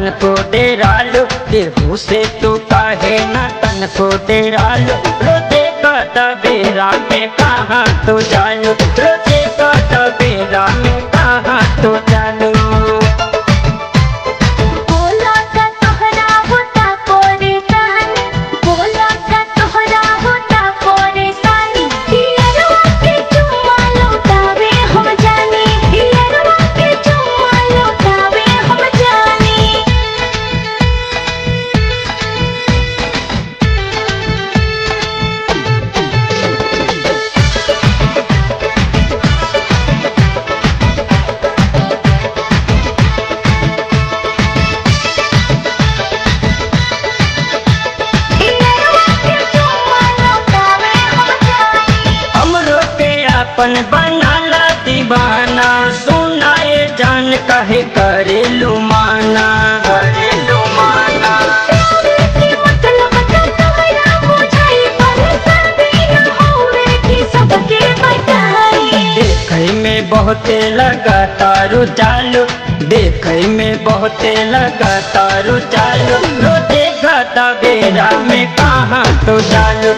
तन को डेरालू, केहू से तू काहे न तन को डेरालू। रोजे का तबेरा में कहाँ तू जालू, रोजे का तबेरा में कहाँ तू जालू। अपन बनाला दीवाना, सुनाए जान कहे करेलू माना, करेलू माना। मतलब देखे में बहुते लगा तारू चालू, देखे में बहुते लगा तारू चालू। रोजे का तबेरा में कहाँ तो चालू।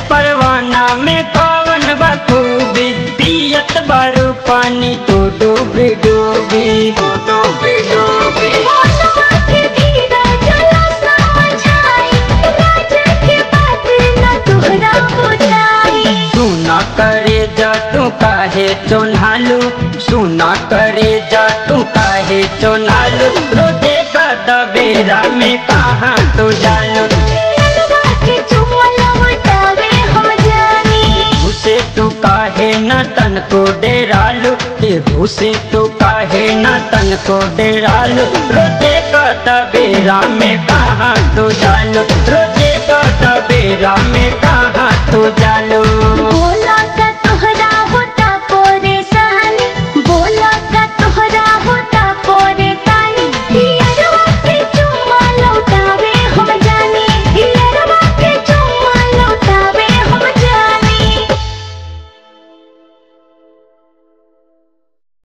परवाना में कौन बखूबी, पियत बारू पानी तो डूबी डूबी, तो डूबी डूबी। सुना करे जा तू काहे चोन्हालू, सुना करे जा तू काहे चोन्हालू। रोजे का तबेरा में कहाँ तू जालू। से तू काहे न तन को डेरालू, केहू से तू काहे न तन को डेरालू। रोजे का तबेरा में कहाँ तू जालू, रोजे का तबेरा में कहाँ तू जालू।